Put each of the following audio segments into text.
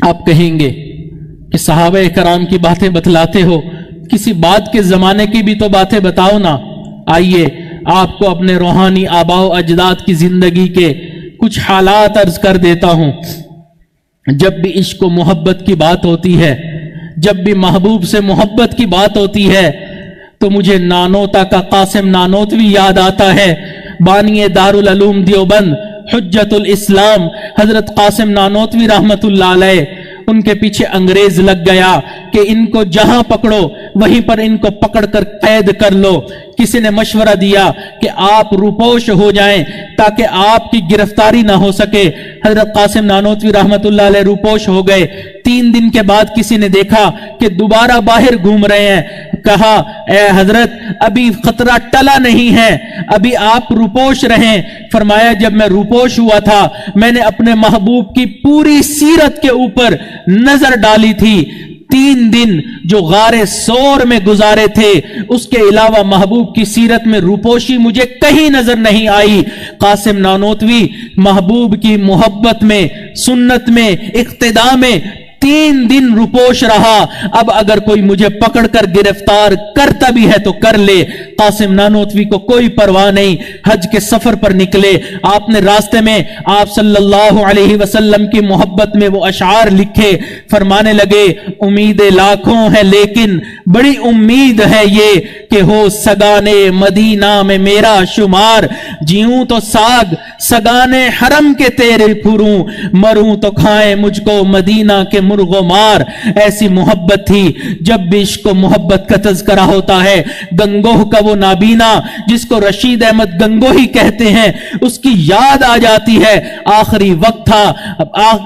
آپ کہیں گے کہ صحابہ کرام کی باتیں بتلاتے ہو، کسی بات کے زمانے کی بھی تو باتیں بتاؤ نا۔ آئیے آپ کو اپنے روحانی آباء و اجداد کی زندگی کے کچھ حالات عرض کر دیتا ہوں۔ جب بھی عشق و محبت کی بات ہوتی ہے، جب بھی محبوب سے محبت کی بات ہوتی ہے، تو مجھے نانوتا کا قاسم نانوتوی یاد آتا ہے، بانی دارالعلوم دیوبند، حجت الاسلام حضرت قاسم نانوتوی رحمت اللہ علیہ۔ ان کے پیچھے انگریز لگ گیا کہ ان کو جہاں پکڑو وہیں پر ان کو پکڑ کر قید کر لو۔ کسی نے مشورہ دیا کہ آپ روپوش ہو جائیں تاکہ آپ کی گرفتاری نہ ہو سکے۔ حضرت قاسم نانوتوی رحمت اللہ علیہ روپوش ہو گئے۔ 3 دن کے بعد کسی نے دیکھا کہ دوبارہ باہر گھوم رہے ہیں، کہا اے حضرت ابھی خطرہ ٹلا نہیں ہے، ابھی آپ روپوش رہیں۔ فرمایا جب میں روپوش ہوا تھا میں نے اپنے محبوب کی پوری سیرت کے اوپر نظر ڈالی تھی۔ 3 دن جو غار سور میں گزارے تھے اس کے علاوہ محبوب کی سیرت میں روپوشی مجھے کہیں نظر نہیں آئی۔ قاسم نانوتوی محبوب کی محبت میں، سنت میں، اقتداء میں 3 دن روپوش رہا۔ اب اگر کوئی مجھے پکڑ کر گرفتار کرتا بھی ہے تو کر لے۔ قاسم نانوتوی کو کوئی پرواہ نہیں، حج کے سفر پر نکلے۔ آپ نے راستے میں آپ صلی اللہ علیہ وسلم کی محبت میں وہ اشعار لکھے، فرمانے لگے امیدیں لاکھوں ہیں لیکن بڑی امید ہے یہ کہ ہو سگانے مدینہ میں میرا شمار، جیوں تو ساگ سگانے حرم کے تیرے پھروں، مروں تو کھائیں مجھ کو مدینہ کے مرغ و مار۔ ایسی محبت تھی۔ جب بھی عشق و محبت کا تذکرہ ہوتا ہے، گنگوہ کا وہ نابینا جس کو رشید احمد گنگوہی کہتے ہیں، اس کی یاد آ جاتی ہے۔ آخری وقت تھا،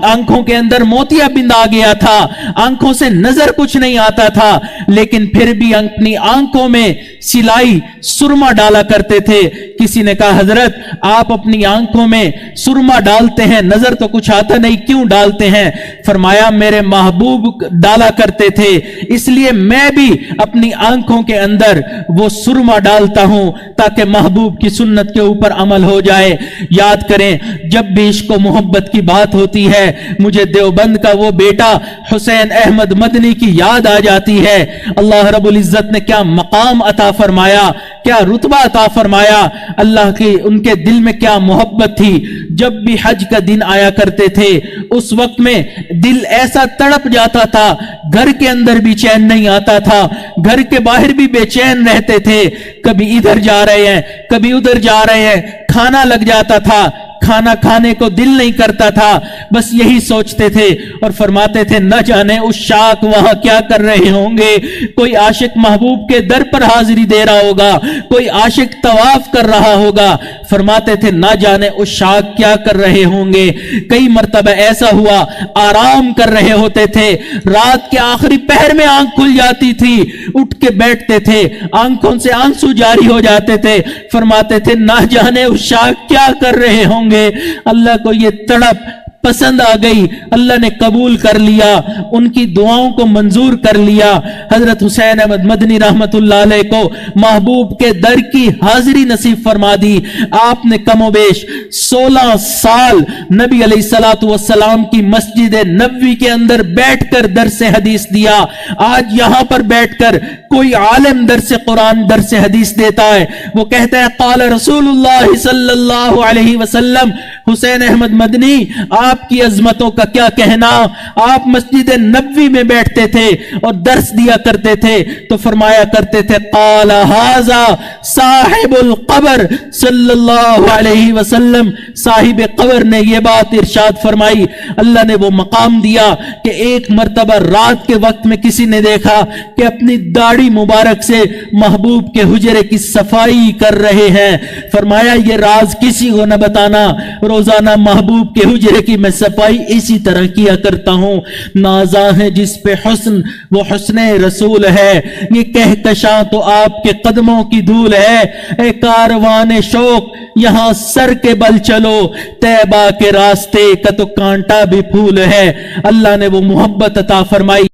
آنکھوں کے اندر موتیا بند آ گیا تھا، آنکھوں سے نظر کچھ نہیں آتا تھا، لیکن پھر بھی اپنی آنکھوں میں سلائی سرما ڈالا کرتے تھے۔ کسی نے کہا حضرت آپ اپنی آنکھوں میں سرما ڈالتے ہیں، نظر تو کچھ آتا نہیں، کیوں ڈالتے ہیں؟ فرمایا میرے محبوب ڈالا کرتے تھے، اس لیے میں بھی اپنی آنکھوں کے اندر وہ سرما ڈالتا ہوں تاکہ محبوب کی سنت کے اوپر عمل ہو جائے۔ یاد کریں جب بھی عشق و محبت کی بات ہوتی ہے مجھے دیوبند کا وہ بیٹا حسین احمد مدنی کی یاد آ جاتی ہے۔ اللہ رب العزت نے کیا مقام عطا فرمایا، کیا رتبہ عطا فرمایا، اللہ کی ان کے دل میں کیا محبت تھی۔ جب بھی حج کا دن آیا کرتے تھے اس وقت میں دل ایسا تڑپ جاتا تھا، گھر کے اندر بھی چین نہیں آتا تھا، گھر کے باہر بھی بے چین رہتے تھے، کبھی ادھر جا رہے ہیں کبھی ادھر جا رہے ہیں، کھانا لگ جاتا تھا، کھانا کھانے کو دل نہیں کرتا تھا، بس یہی سوچتے تھے اور فرماتے تھے نہ جانے عشاق وہاں کیا کر رہے ہوں گے۔ کوئی عاشق محبوب کے در پر حاضری دے رہا ہوگا، کوئی عاشق طواف کر رہا ہوگا۔ فرماتے تھے نہ جانے عشاق کیا کر رہے ہوں گے۔ کئی مرتبہ ایسا ہوا آرام کر رہے ہوتے تھے، رات کے آخری پہر میں آنکھ کھل جاتی تھی، اٹھ کے بیٹھتے تھے، آنکھوں سے آنسو جاری ہو جاتے تھے۔ فرماتے تھے نہ جانے عشاق کیا کر رہے ہوں گے۔ اللہ کو یہ تڑپ پسند آ گئی، اللہ نے قبول کر لیا، ان کی دعاؤں کو منظور کر لیا۔ حضرت حسین احمد مدنی رحمت اللہ علیہ کو محبوب کے در کی حاضری نصیب فرما دی۔ آپ نے کم و بیش 16 سال نبی علیہ الصلوۃ والسلام کی مسجد نبوی کے اندر بیٹھ کر درس حدیث دیا۔ آج یہاں پر بیٹھ کر کوئی عالم درس قرآن درس حدیث دیتا ہے، وہ کہتا ہے قال رسول اللہ صلی اللہ علیہ وسلم۔ حسین احمد مدنی آپ کی عظمتوں کا کیا کہنا، آپ مسجد نبوی میں بیٹھتے تھے اور درس دیا کرتے تھے تو فرمایا کرتے تھے قال ھذا صاحب القبر صلی اللہ علیہ وسلم، صاحب قبر نے یہ بات ارشاد فرمائی۔ اللہ نے وہ مقام دیا کہ ایک مرتبہ رات کے وقت میں کسی نے دیکھا کہ اپنی داڑھی مبارک سے محبوب کے حجرے کی صفائی کر رہے ہیں۔ فرمایا یہ راز کسی کو نہ بتانا، روزانہ محبوب کے حجرے کی میں صفائی اسی طرح کیا کرتا ہوں۔ نازاں ہے جس پہ حسن وہ حسن رسول ہے، یہ کہکشاں تو آپ کے قدموں کی دھول ہے۔ اے کاروان شوق یہاں سر کے بل چلو، طیبہ کے راستے کا تو کانٹا بھی پھول ہے۔ اللہ نے وہ محبت عطا فرمائی۔